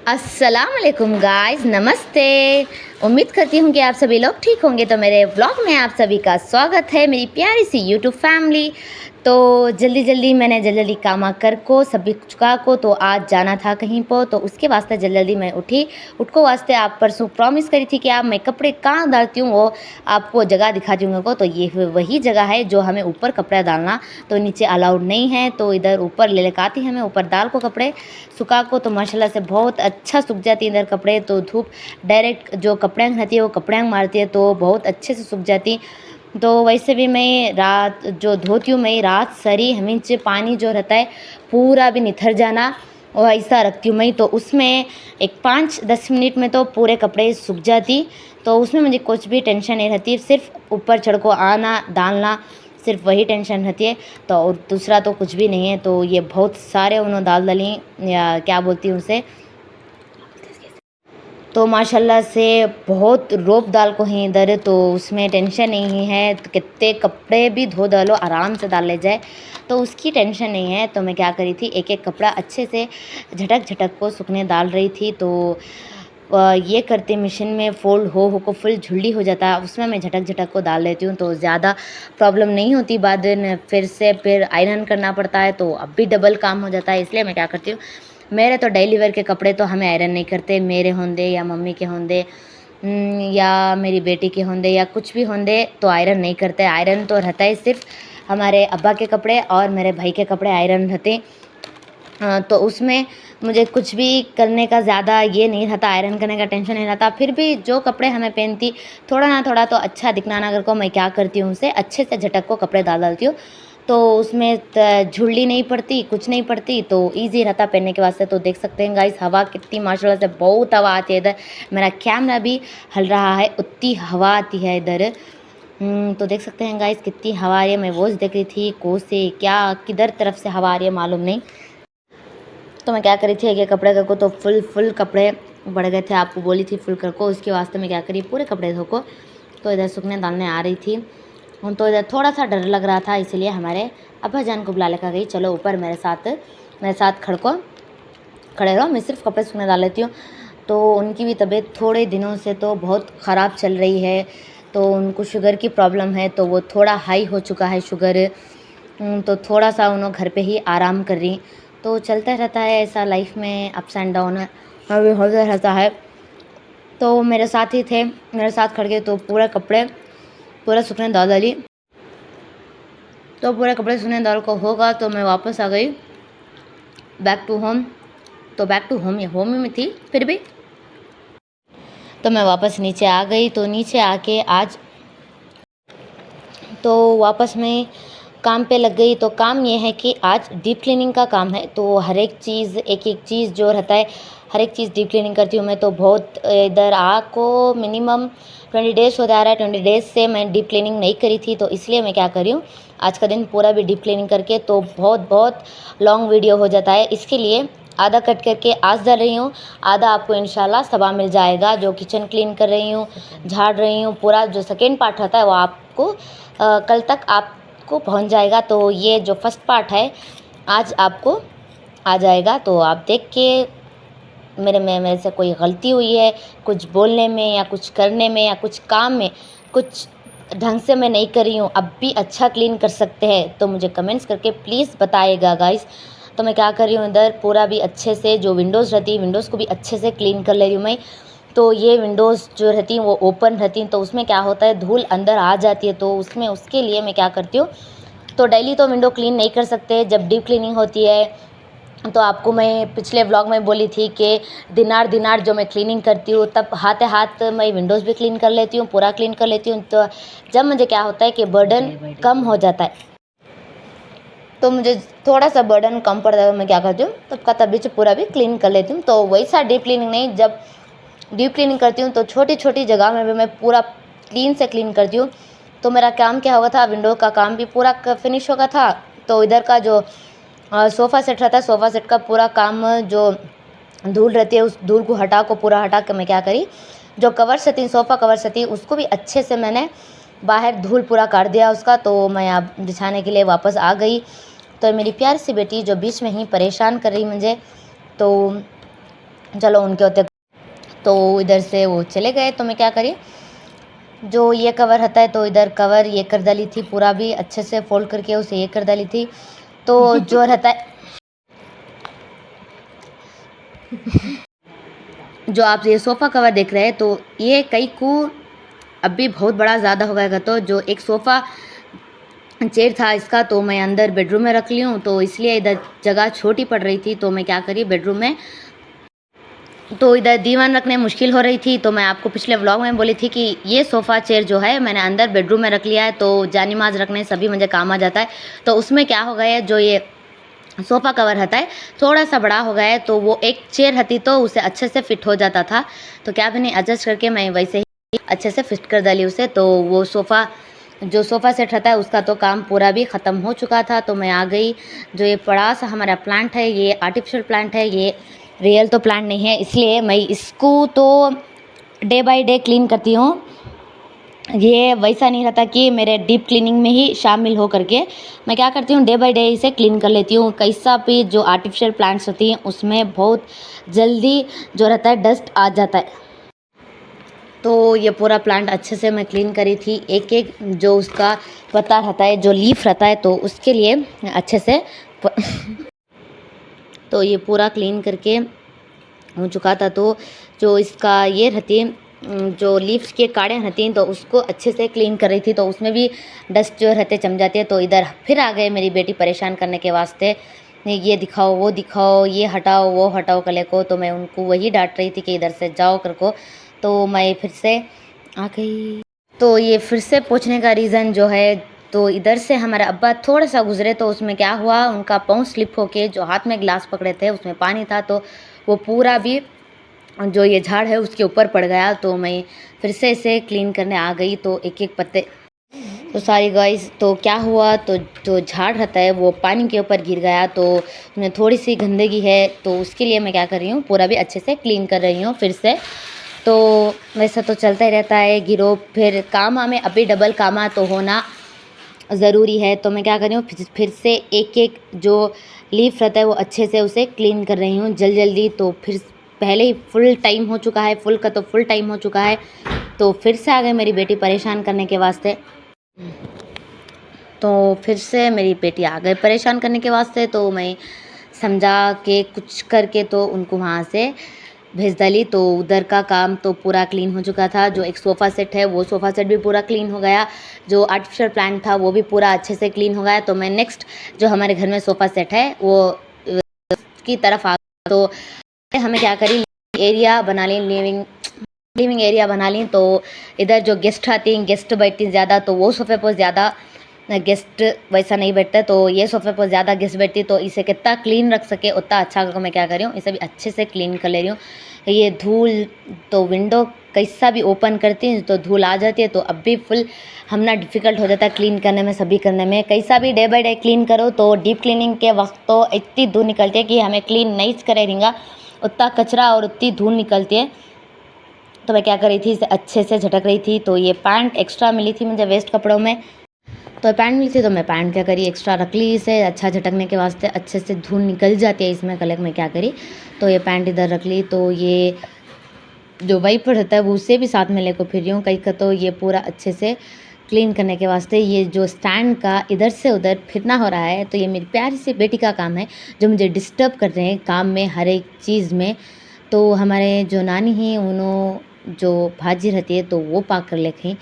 अस्सलाम वालेकुम गाइस, नमस्ते। उम्मीद करती हूँ कि आप सभी लोग ठीक होंगे। तो मेरे व्लॉग में आप सभी का स्वागत है, मेरी प्यारी सी यूट्यूब फैमिली। तो जल्दी जल्दी काम कर को सभी चुका को तो आज जाना था कहीं पर, तो उसके वास्ते जल्दी मैं उठको वास्ते आप परसों प्रॉमिस करी थी कि आप मैं कपड़े कहाँ डालती हूँ वो आपको जगह दिखा दूँगा को। तो ये वही जगह है जो हमें ऊपर कपड़ा डालना, तो नीचे अलाउड नहीं है, तो इधर ऊपर ले लेकर आती हमें ऊपर डाल को कपड़े सुखा को। तो माशाल्लाह से बहुत अच्छा सूख जाती है इधर कपड़े, तो धूप डायरेक्ट जो कपड़े रहती है वो कपड़े मारती है तो बहुत अच्छे से सूख जाती। तो वैसे भी मैं रात जो धोती हूँ, मैं रात सरी हमें पानी जो रहता है पूरा भी निथर जाना और ऐसा रखती हूँ मैं, तो उसमें एक 5-10 मिनट में तो पूरे कपड़े सूख जाती। तो उसमें मुझे कुछ भी टेंशन नहीं रहती, सिर्फ ऊपर चढ़ को आना डालना, सिर्फ वही टेंशन रहती है। तो और दूसरा तो कुछ भी नहीं है। तो ये बहुत सारे उन्होंने दाल दली या क्या बोलती हूँ उसे, तो माशाल्लाह से बहुत रोब दाल को है इधर, तो उसमें टेंशन नहीं है। तो कितने कपड़े भी धो डालो आराम से डाल ले जाए, तो उसकी टेंशन नहीं है। तो मैं क्या करी थी, एक एक कपड़ा अच्छे से झटक झटक को सूखने डाल रही थी। तो ये करते मशीन में फ़ोल्ड हो को फुल झुल्ली हो जाता है, उसमें मैं झटक झटक को डाल लेती हूँ, तो ज़्यादा प्रॉब्लम नहीं होती। बाद में फिर आयरन करना पड़ता है, तो अब भी डबल काम हो जाता है। इसलिए मैं क्या करती हूँ, मेरे तो डेली वेयर के कपड़े तो हमें आयरन नहीं करते, मेरे होंदे या मम्मी के होंदे या मेरी बेटी के होंदे या कुछ भी होंदे, तो आयरन नहीं करते। आयरन तो रहता है सिर्फ हमारे अब्बा के कपड़े और मेरे भाई के कपड़े आयरन रहते। तो उसमें मुझे कुछ भी करने का ज़्यादा ये नहीं रहता, आयरन करने का टेंशन नहीं रहता। फिर भी जो कपड़े हमें पहनती थोड़ा ना थोड़ा तो अच्छा दिखना ना को मैं क्या करती हूँ, उसे अच्छे से झटक को कपड़े डाल डालती हूँ, तो उसमें झुल्ली नहीं पड़ती, कुछ नहीं पड़ती, तो ईजी रहता पहनने के वास्ते। तो देख सकते हैं गाइस, हवा कितनी माशाल्लाह से बहुत हवा आती है इधर। मेरा कैमरा भी हल रहा है, उतनी हवा आती है इधर। तो देख सकते हैं गाइस कितनी हवा आ रही है। मैं वो देख रही थी को से क्या किधर तरफ से हवा आ रही है मालूम नहीं। तो मैं क्या करी थी, एक कपड़े को तो फुल कपड़े बढ़ गए थे, आपको बोली थी फुल कर को, उसके वास्ते मैं क्या करी पूरे कपड़े धो को तो इधर सूखने डालने आ रही थी। तो इधर थोड़ा सा डर लग रहा था, इसलिए हमारे अब्बा जान को बुला लेकर गई, चलो ऊपर मेरे साथ खड़े रहो, मैं सिर्फ कपड़े सूखने डाल लेती हूँ। तो उनकी भी तबीयत थोड़े दिनों से तो बहुत ख़राब चल रही है, तो उनको शुगर की प्रॉब्लम है, तो वो थोड़ा हाई हो चुका है शुगर। तो थोड़ा सा उन्होंने घर पे ही आराम कर रही। तो चलता रहता है ऐसा लाइफ में, अप्स एंड डाउन अभी होता रहता है। तो मेरे साथ ही थे, मेरे साथ खड़ गए, तो पूरा सूखने डाल डाली। तो पूरे कपड़े सूखने डाल को होगा, तो मैं वापस आ गई बैक टू होम। तो बैक टू होम ही में थी फिर भी, तो मैं वापस नीचे आ गई। तो नीचे आके आज तो वापस मैं काम पे लग गई। तो काम ये है कि आज डीप क्लीनिंग का काम है, तो हर एक चीज़ एक चीज़ जो रहता है हर एक चीज़ डीप क्लीनिंग करती हूँ मैं। तो बहुत इधर को मिनिमम 20 डेज़ हो जा रहा है, 20 डेज़ से मैं डीप क्लीनिंग नहीं करी थी। तो इसलिए मैं क्या कर रही हूँ, आज का दिन पूरा भी डीप क्लीनिंग करके, तो बहुत लॉन्ग वीडियो हो जाता है, इसके लिए आधा कट करके आज डाल रही हूँ, आधा आपको इंशाल्लाह सबा मिल जाएगा। जो किचन क्लीन कर रही हूँ, झाड़ रही हूँ, पूरा जो सेकेंड पार्ट रहता है वो आपको कल तक आपको पहुंच जाएगा। तो ये जो फर्स्ट पार्ट है आज आपको आ जाएगा। तो आप देख के मेरे से कोई गलती हुई है कुछ बोलने में या कुछ करने में या कुछ काम में, कुछ ढंग से मैं नहीं कर रही हूँ, अब भी अच्छा क्लीन कर सकते हैं, तो मुझे कमेंट्स करके प्लीज़ बताइएगा गाइस। तो मैं क्या कर रही हूँ, इधर पूरा भी अच्छे से जो विंडोज़ रहती है विंडोज़ को भी अच्छे से क्लीन कर ले रही हूँ मैं। तो ये विंडोज़ जो रहती हैं वो ओपन रहती हैं, तो उसमें क्या होता है धूल अंदर आ जाती है, तो उसके लिए मैं क्या करती हूँ, तो डेली तो विंडो क्लीन नहीं कर सकते, जब डीप क्लीनिंग होती है। तो आपको मैं पिछले व्लॉग में बोली थी कि दिनार जो मैं क्लीनिंग करती हूँ, तब हाथ मैं विंडोज़ भी क्लीन कर लेती हूँ, पूरा क्लीन कर लेती हूँ। तो जब मुझे क्या होता है कि बर्डन कम हो जाता है, तो मुझे थोड़ा सा बर्डन कम पड़ता है, मैं क्या करती हूँ तब का तभी से पूरा भी क्लीन कर लेती हूँ। तो वैसा डीप क्लीनिंग नहीं, जब डीप क्लीनिंग करती हूँ तो छोटी जगह में भी मैं पूरा क्लीन से क्लीन करती हूँ। तो मेरा काम क्या होगा था, विंडो का काम भी पूरा फिनिश होगा था। तो इधर का जो सोफ़ा सेट रहता है, सोफ़ा सेट का पूरा काम जो धूल रहती है उस धूल को पूरा हटा के मैं क्या करी, जो कवर थी सोफ़ा कवर थी उसको भी अच्छे से मैंने बाहर धूल पूरा काट दिया उसका। तो मैं अब बिछाने के लिए वापस आ गई। तो मेरी प्यारी सी बेटी जो बीच में ही परेशान कर रही मुझे, तो चलो उनके होते, तो इधर से वो चले गए। तो मैं क्या करी, जो ये कवर रहता है तो इधर कवर ये कर डाली थी, पूरा भी अच्छे से फोल्ड करके उसे ये कर डाली थी। तो जो रहता है जो आप ये सोफ़ा कवर देख रहे हैं, तो ये कई को अभी बहुत बड़ा ज़्यादा हो गएगा। तो जो एक सोफ़ा चेयर था इसका, तो मैं अंदर बेडरूम में रख ली हूँ, तो इसलिए इधर जगह छोटी पड़ रही थी। तो मैं क्या करी, बेडरूम में तो इधर दीवान रखने मुश्किल हो रही थी। तो मैं आपको पिछले व्लॉग में बोली थी कि ये सोफ़ा चेयर जो है मैंने अंदर बेडरूम में रख लिया है, तो जानी माज रखने सभी मुझे काम आ जाता है। तो उसमें क्या हो गया है, जो ये सोफ़ा कवर रहता है थोड़ा सा बड़ा हो गया है, तो वो एक चेयर रहती तो उसे अच्छे से फिट हो जाता था। तो क्या मैंने एडजस्ट करके मैं वैसे ही अच्छे से फिट कर डाली उसे। तो वो जो सोफ़ा सेट रहता है उसका तो काम पूरा भी ख़त्म हो चुका था। तो मैं आ गई। जो ये बड़ा सा हमारा प्लांट है, ये आर्टिफिशियल प्लांट है, ये रियल तो प्लांट नहीं है, इसलिए मैं इसको तो डे बाय डे क्लीन करती हूँ। ये वैसा नहीं रहता कि मेरे डीप क्लीनिंग में ही शामिल हो करके मैं क्या करती हूँ, डे बाय डे इसे क्लीन कर लेती हूँ। कैसा भी जो आर्टिफिशियल प्लांट्स होती हैं उसमें बहुत जल्दी जो रहता है डस्ट आ जाता है। तो ये पूरा प्लांट अच्छे से मैं क्लीन करी थी, एक एक जो उसका पत्ता रहता है, जो लीफ रहता है, तो उसके लिए अच्छे से तो ये पूरा क्लीन करके हो चुका था। तो जो इसका ये रहती है, जो लीव्स के काड़े रहती हैं, तो उसको अच्छे से क्लीन कर रही थी, तो उसमें भी डस्ट जो रहते जम जाती है। तो इधर फिर आ गए मेरी बेटी परेशान करने के वास्ते, ये दिखाओ वो दिखाओ, ये हटाओ वो हटाओ कले को। तो मैं उनको वही डांट रही थी कि इधर से जाओ कर को। तो मैं फिर से आ गई। तो ये फिर से पूछने का रीज़न जो है, तो इधर से हमारे अब्बा थोड़ा सा गुजरे, तो उसमें क्या हुआ, उनका पाँव स्लिप होके जो हाथ में गिलास पकड़े थे उसमें पानी था, तो वो पूरा भी जो ये झाड़ है उसके ऊपर पड़ गया। तो मैं फिर से इसे क्लीन करने आ गई। तो एक एक पत्ते तो सारी गाइस, तो क्या हुआ, तो जो झाड़ रहता है वो पानी के ऊपर गिर गया, तो उसमें थोड़ी सी गंदगी है। तो उसके लिए मैं क्या कर रही हूँ, पूरा भी अच्छे से क्लीन कर रही हूँ फिर से। तो वैसा तो चलता ही रहता है, गिरो फिर काम हमें अभी डबल कामा तो होना ज़रूरी है। तो मैं क्या कर रही हूँ, फिर से एक एक जो लीफ रहता है वो अच्छे से उसे क्लीन कर रही हूँ जल्दी। तो फिर पहले ही फुल टाइम हो चुका है, फुल का तो फुल टाइम हो चुका है। तो फिर से आ गई मेरी बेटी परेशान करने के वास्ते। तो फिर से मेरी बेटी आ गई परेशान करने के वास्ते। तो मैं समझा के कुछ करके तो उनको वहाँ से भेज डाली। तो उधर का काम तो पूरा क्लीन हो चुका था। जो एक सोफ़ा सेट है वो सोफ़ा सेट भी पूरा क्लीन हो गया, जो आर्टिफिशियल प्लांट था वो भी पूरा अच्छे से क्लीन हो गया। तो मैं नेक्स्ट जो हमारे घर में सोफ़ा सेट है वो की तरफ आ। तो हमें क्या करी, एरिया बना ली, लिविंग एरिया बना ली। तो इधर जो गेस्ट आती हैं, गेस्ट बैठती ज़्यादा, तो वो सोफ़े पर ज़्यादा गेस्ट वैसा नहीं बैठता। तो ये सोफ़े पर ज़्यादा गेस्ट बैठती, तो इसे कितना क्लीन रख सके उतना अच्छा करके मैं क्या कर रही हूँ, इसे भी अच्छे से क्लीन कर ले रही हूँ। ये धूल तो विंडो कैसा भी ओपन करती हूँ तो धूल आ जाती है, तो अब भी फुल हमना डिफ़िकल्ट हो जाता है क्लीन करने में, सभी करने में। कैसा भी डे बाय डे क्लीन करो तो डीप क्लीनिंग के वक्त तो इतनी धूल निकलती है कि हमें क्लीन नहीं करे रहेगा, उतना कचरा और उतनी धूल निकलती है। तो मैं क्या कर रही थी, इसे अच्छे से झटक रही थी। तो ये पैंट एक्स्ट्रा मिली थी मुझे वेस्ट कपड़ों में, तो पैंट मिली थी, तो मैं पैंट क्या करी एक्स्ट्रा रख ली इसे अच्छा झटकने के वास्ते, अच्छे से धूल निकल जाती है इसमें कलर में क्या करी। तो ये पैंट इधर रख ली। तो ये जो वाइपर रहता है वो उसे भी साथ में लेकर फिर रही हूँ कहीं का। तो ये पूरा अच्छे से क्लीन करने के वास्ते ये जो स्टैंड का इधर से उधर फिरना हो रहा है, तो ये मेरी प्यारी सी बेटी का काम है जो मुझे डिस्टर्ब कर रहे हैं काम में, हर एक चीज़ में। तो हमारे जो नानी हैं उन्होंने जो भाजी रहती है तो वो पाक कर लेती,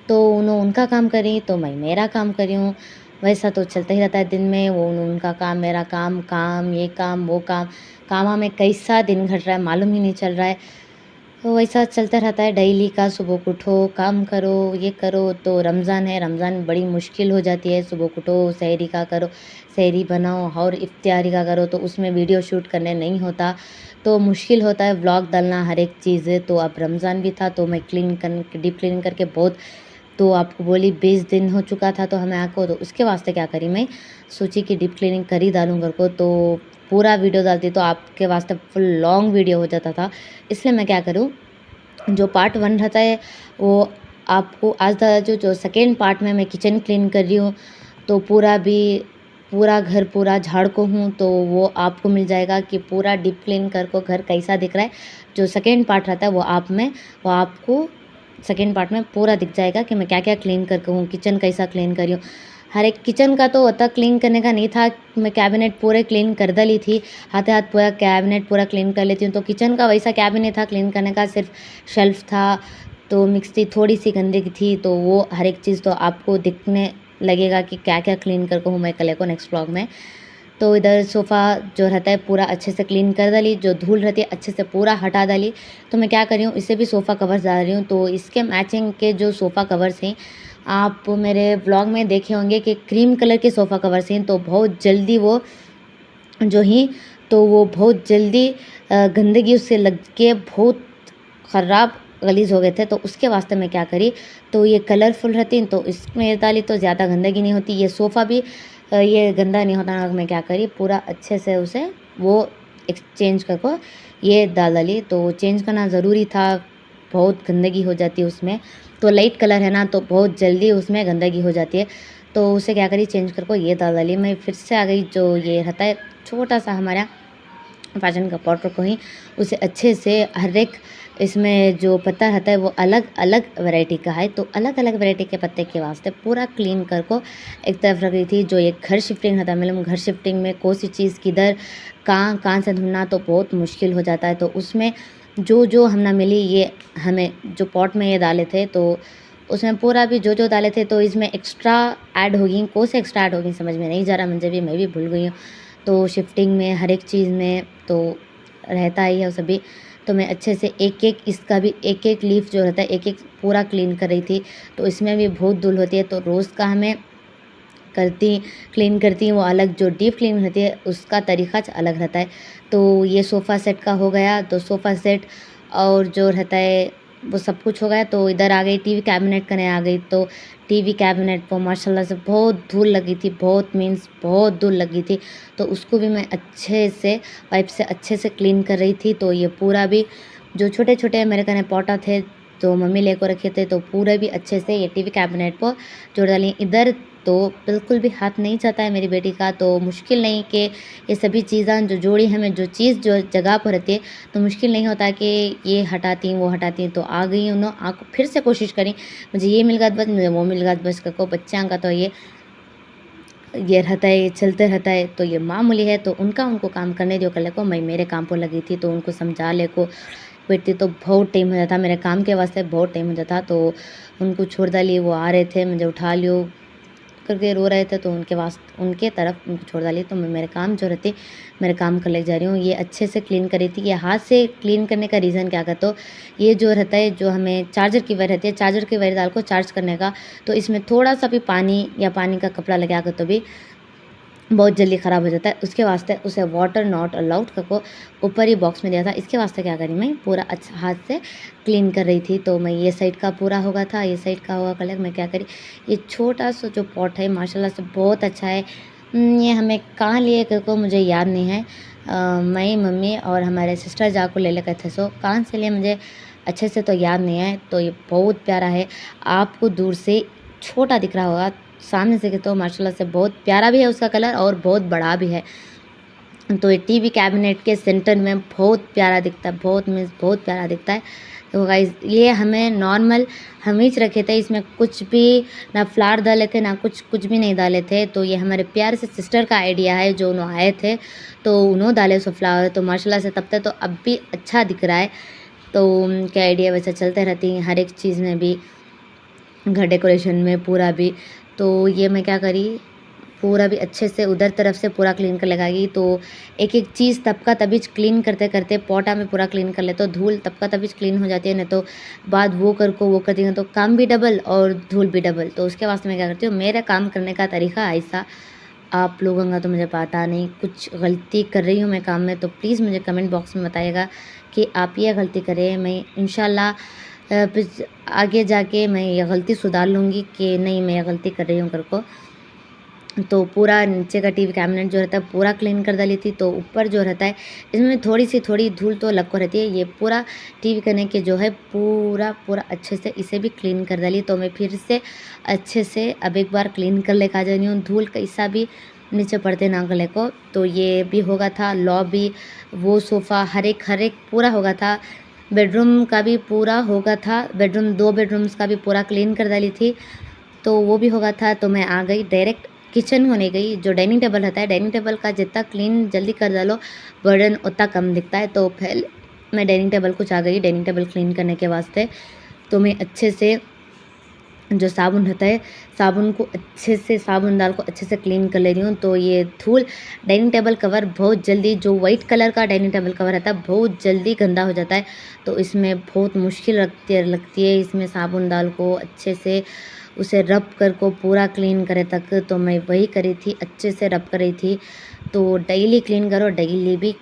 तो उन्होंने उनका काम करी, तो मैं मेरा काम करी हूँ। वैसा तो चलता ही रहता है दिन में, वो उनका काम मेरा काम, काम ये काम वो काम हमें कैसा दिन घट रहा है मालूम ही नहीं चल रहा है। तो वैसा चलता रहता है डेली का, सुबह को उठो काम करो ये करो। तो रमज़ान है, रमज़ान बड़ी मुश्किल हो जाती है, सुबह को उठो सहरी का करो, सहरी बनाओ और इफ्तारी का करो, तो उसमें वीडियो शूट करने नहीं होता, तो मुश्किल होता है व्लॉग डालना हर एक चीज़। तो अब रमज़ान भी था तो मैं डीप क्लीन करके बहुत, तो आपको बोली 20 दिन हो चुका था तो हमें आको, तो उसके वास्ते क्या करी, मैं सोची कि डीप क्लीनिंग कर ही डालूँ घर को। तो पूरा वीडियो डालती तो आपके वास्ते फुल लॉन्ग वीडियो हो जाता था, इसलिए मैं क्या करूँ, जो पार्ट 1 रहता है वो आपको आज जो सेकेंड पार्ट में मैं किचन क्लीन कर रही हूँ। तो पूरा भी पूरा घर पूरा झाड़ को हूँ तो वो आपको मिल जाएगा कि पूरा डीप क्लीन कर को घर कैसा दिख रहा है। जो सेकेंड पार्ट रहता है वो आपको सेकेंड पार्ट में पूरा दिख जाएगा कि मैं क्या क्या क्लीन करके हूँ, किचन कैसा क्लीन करी हूँ। हर एक किचन का तो उतना क्लीन करने का नहीं था, मैं कैबिनेट पूरे क्लीन कर डाली थी, हाथे हाथ पूरा कैबिनेट पूरा क्लीन कर लेती हूँ। तो किचन का वैसा कैबिनेट था क्लीन करने का, सिर्फ शेल्फ था तो मिक्सी थोड़ी सी गंदगी थी। तो वो हर एक चीज़ तो आपको दिखने लगेगा कि क्या क्या क्लीन करके हूँ मैं कल को नेक्स्ट व्लॉग में। तो इधर सोफ़ा जो रहता है पूरा अच्छे से क्लीन कर डाली, जो धूल रहती है अच्छे से पूरा हटा डाली। तो मैं क्या कर रही हूँ, इसे भी सोफ़ा कवर्स डाल रही हूँ। तो इसके मैचिंग के जो सोफ़ा कवर्स हैं आप मेरे व्लॉग में देखे होंगे कि क्रीम कलर के सोफ़ा कवर्स हैं। तो बहुत जल्दी वो जो ही तो वो बहुत जल्दी गंदगी उससे लग के बहुत ख़राब गलीज़ हो गए थे। तो उसके वास्ते मैं क्या करी, तो ये कलरफुल रहती तो इसमें डाली तो ज़्यादा गंदगी नहीं होती, ये सोफ़ा भी ये गंदा नहीं होता। मैं क्या करी, पूरा अच्छे से उसे वो एक्सचेंज कर को ये डाली। तो चेंज करना ज़रूरी था, बहुत गंदगी हो जाती है उसमें। तो लाइट कलर है ना तो बहुत जल्दी उसमें गंदगी हो जाती है। तो उसे क्या करी, चेंज कर को ये डाली। मैं फिर से आ गई, जो ये रहता है छोटा सा हमारा पाचन का पॉट को ही उसे अच्छे से हर एक इसमें जो पत्ता रहता है वो अलग अलग वैरायटी का है। तो अलग अलग वैरायटी के पत्ते के वास्ते पूरा क्लीन कर को एक तरफ रख रही थी। जो एक घर शिफ्टिंग रहता है, मतलब घर शिफ्टिंग में कौन सी चीज़ किधर कहाँ से ढूंढना तो बहुत मुश्किल हो जाता है। तो उसमें जो जो हमने मिली ये हमें जो पॉट में ये डाले थे तो उसमें पूरा भी जो जो डाले थे तो इसमें एक्स्ट्रा ऐड होगी, कौन से एक्स्ट्रा ऐड होगी समझ में नहीं जा रहा मुझे भी, मैं भी भूल गई हूँ। तो शिफ्टिंग में हर एक चीज़ में तो रहता ही है वो सभी। तो मैं अच्छे से एक एक इसका भी एक एक लीफ जो रहता है एक एक पूरा क्लीन कर रही थी। तो इसमें भी बहुत धूल होती है, तो रोज़ का हमें क्लीन करती वो अलग, जो डीप क्लीन रहती है उसका तरीका अलग रहता है। तो ये सोफ़ा सेट का हो गया, तो सोफ़ा सेट और जो रहता है वो सब कुछ हो गया। तो इधर आ गई टीवी कैबिनेट करने आ गई। तो टीवी कैबिनेट पर माशाल्लाह से बहुत धूल लगी थी, बहुत मीन्स बहुत धूल लगी थी। तो उसको भी मैं अच्छे से पाइप से अच्छे से क्लीन कर रही थी। तो ये पूरा भी जो छोटे छोटे मेरे कने पॉटा थे तो मम्मी लेकर रखे थे, तो पूरे भी अच्छे से ये टीवी कैबिनेट पर जोड़ डाली। इधर तो बिल्कुल भी हाथ नहीं जाता है मेरी बेटी का, तो मुश्किल नहीं कि ये सभी चीज़ें जो जोड़ी हमें जो चीज़ जो जगह पर रहती है तो मुश्किल नहीं होता कि ये हटाती वो हटाती। तो आ गई उन्होंने आको फिर से कोशिश करी, मुझे ये मिल गया बस, मुझे वो मिल गया बस को बच्चा का तो ये रहता है, ये चलते रहता है। तो ये मामूली है, तो उनको काम करने दो कल को। मैं मेरे काम पर लगी थी तो उनको समझा ले को बैठती तो बहुत टाइम हो जाता, मेरे काम के वास्ते बहुत टाइम हो जाता। तो उनको छोड़ डाली, वो आ रहे थे, मुझे उठा लियो करके रो रहे थे तो उनके तरफ उनको छोड़ डाली। तो मैं मेरे काम जो रहते मेरे काम कर ले जा रही हूँ। ये अच्छे से क्लीन कर रही थी। ये हाथ से क्लीन करने का रीज़न क्या कहते हो, ये जो रहता है जो हमें चार्जर की वायर रहती है, चार्जर की वायर डाल को चार्ज करने का, तो इसमें थोड़ा सा भी पानी या पानी का कपड़ा लगा कर तो भी बहुत जल्दी ख़राब हो जाता है। उसके वास्ते उसे वाटर नॉट अलाउड को ऊपर ही बॉक्स में दिया था। इसके वास्ते क्या करी, मैं पूरा अच्छा हाथ से क्लीन कर रही थी। तो मैं ये साइड का पूरा होगा था, ये साइड का होगा कलर। मैं क्या करी, ये छोटा सा जो पॉट है माशाल्लाह से बहुत अच्छा है। ये हमें कहाँ लिए को मुझे याद नहीं है। मैं मम्मी और हमारे सिस्टर जाको ले लेकर थे, सो कहाँ से लिए मुझे अच्छे से तो याद नहीं है। तो ये बहुत प्यारा है, आपको दूर से छोटा दिख रहा होगा, सामने से तो माशाल्लाह से बहुत प्यारा भी है उसका कलर और बहुत बड़ा भी है। तो ये टीवी कैबिनेट के सेंटर में बहुत प्यारा दिखता है, बहुत मीन्स बहुत प्यारा दिखता है। तो गाइस ये हमें नॉर्मल हम ही रखे थे, इसमें कुछ भी ना फ्लावर डाले थे ना कुछ भी नहीं डाले थे। तो ये हमारे प्यारे से सिस्टर का आइडिया है, जो उन्होंने आए थे तो उन्होंने डाले सो फ्लावर। तो माशाल्लाह से तब तक तो अब भी अच्छा दिख रहा है। तो उनके आइडिया वैसे चलते रहती हैं हर एक चीज़ में भी, घर डेकोरेशन में पूरा भी। तो ये मैं क्या करी, पूरा भी अच्छे से उधर तरफ से पूरा क्लीन कर लगाई। तो एक एक चीज़ तब का तभी क्लीन करते करते पोटा में पूरा क्लीन कर ले, तो धूल तब का तभी क्लीन हो जाती है, नहीं तो बाद वो करती हैं तो काम भी डबल और धूल भी डबल। तो उसके वास्ते मैं क्या करती हूँ, मेरा काम करने का तरीका ऐसा, आप लोगों का तो मुझे पता नहीं, कुछ गलती कर रही हूँ मैं काम में तो प्लीज़ मुझे कमेंट बॉक्स में बताइएगा कि आप ये गलती करें। मैं इंशाल्लाह आगे जाके मैं ये गलती सुधार लूँगी कि नहीं मैं ये गलती कर रही हूँ कर को। तो पूरा नीचे का टीवी कैबिनेट जो रहता है पूरा क्लीन कर डाली थी। तो ऊपर जो रहता है इसमें थोड़ी धूल तो लग को रहती है। ये पूरा टीवी करने के जो है पूरा अच्छे से इसे भी क्लीन कर डाली। तो मैं फिर से अच्छे से अब एक बार क्लीन कर लेकर आ जा रही हूँ। धूल कैसा भी नीचे पर्दे ना गले को। तो ये भी होगा था, लॉबी, वो सोफ़ा, हर एक पूरा होगा था। बेडरूम का भी पूरा होगा था, बेडरूम 2 बेडरूम्स का भी पूरा क्लीन कर डाली थी, तो वो भी होगा था। तो मैं आ गई डायरेक्ट किचन होने गई। जो डाइनिंग टेबल रहता है, डाइनिंग टेबल का जितना क्लीन जल्दी कर डालो बर्डन उतना कम दिखता है। तो पहले मैं डाइनिंग टेबल को आ गई डाइनिंग टेबल क्लीन करने के वास्ते। तो मैं अच्छे से जो साबुन रहता है, साबुन को अच्छे से, साबुन दाल को अच्छे से क्लीन कर ले रही हूँ। तो ये धूल डाइनिंग टेबल कवर बहुत जल्दी, जो वाइट कलर का डाइनिंग टेबल कवर रहता है बहुत जल्दी गंदा हो जाता है। तो इसमें बहुत मुश्किल लगती है इसमें साबुन दाल को अच्छे से उसे रब कर को पूरा क्लीन करे तक। तो मैं वही करी थी, अच्छे से रब कर रही थी। तो डेली क्लीन करो, डेली भी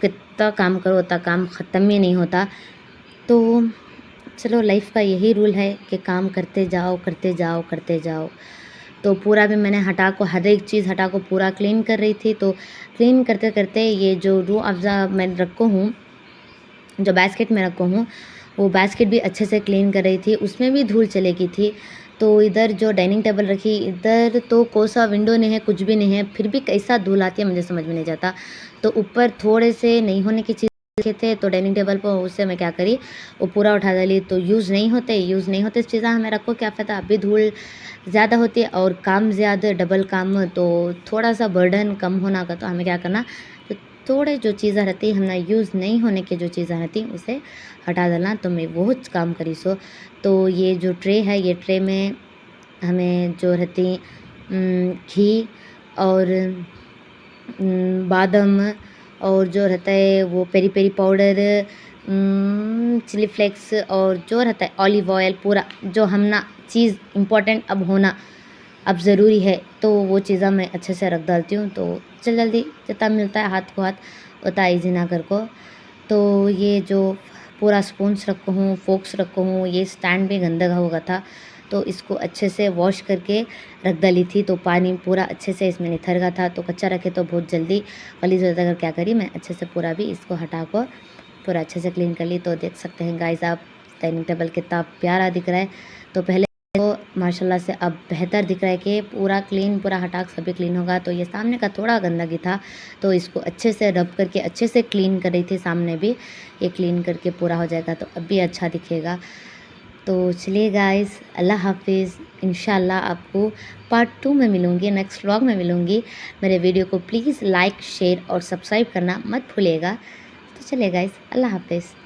कितना काम करो उतना काम ख़त्म ही नहीं होता। तो चलो, लाइफ का यही रूल है कि काम करते जाओ करते जाओ करते जाओ। तो पूरा भी मैंने हटा को, हर एक चीज़ हटा को पूरा क्लीन कर रही थी। तो क्लीन करते करते ये जो रूह अफ़ज़ा मैं रखो हूँ, जो बास्केट में रखो हूँ, वो बास्केट भी अच्छे से क्लीन कर रही थी, उसमें भी धूल चली गई थी। तो इधर जो डाइनिंग टेबल रखी, इधर तो कोई सा विंडो नहीं है, कुछ भी नहीं है, फिर भी कैसा धूल आती है मुझे समझ में नहीं जाता। तो ऊपर थोड़े से नहीं होने की चीज़ रखे थे, तो डाइनिंग टेबल पर उससे मैं क्या करी, वो पूरा उठा डाली। तो यूज़ नहीं होते चीज़ें हमें रखो, क्या पता अभी धूल ज़्यादा होती है और काम ज़्यादा, डबल काम, तो थोड़ा सा बर्डन कम होना का। तो हमें क्या करना, तो थोड़े जो चीज़ें रहती हमें यूज़ नहीं होने की जो चीज़ें रहती उसे हटा डालना। तो मैं वो काम करी सो। तो ये जो ट्रे है, ये ट्रे में हमें जो रहती घी और बादाम और जो रहता है वो peri peri powder, chilli flakes और जो रहता है ऑलिव ऑयल, पूरा जो हम ना चीज़ इम्पोर्टेंट अब होना अब ज़रूरी है, तो वो चीज़ें मैं अच्छे से रख डालती हूँ। तो जल्दी जितना मिलता है हाथ को हाथ उतना ईजी ना कर को। तो ये जो पूरा स्पून्स रखो हूँ, फोक्स रखो हूँ, ये स्टैंड भी गंदा होगा था, तो इसको अच्छे से वॉश करके रख डाली थी। तो पानी पूरा अच्छे से इसमें निथर गया था, तो कच्चा रखे तो बहुत जल्दी गलीज हो जाता है। अगर क्या करी, मैं अच्छे से पूरा भी इसको हटा को पूरा अच्छे से क्लीन कर ली। तो देख सकते हैं गाइस आप, डाइनिंग टेबल कितना प्यारा दिख रहा है। तो पहले तो माशाल्लाह से अब बेहतर दिख रहा है कि पूरा क्लीन, पूरा हटा सभी क्लीन होगा। तो ये सामने का थोड़ा गंदगी था, तो इसको अच्छे से रब करके अच्छे से क्लीन कर रही थी। सामने भी ये क्लीन करके पूरा हो जाएगा तो अब भी अच्छा दिखेगा। तो चलिए गाइस, अल्लाह हाफिज़। इंशाल्लाह आपको पार्ट 2 में मिलूँगी, नेक्स्ट व्लॉग में मिलूँगी। मेरे वीडियो को प्लीज़ लाइक, शेयर और सब्सक्राइब करना मत भूलिएगा। तो चलिए गाइस, अल्लाह हाफिज़।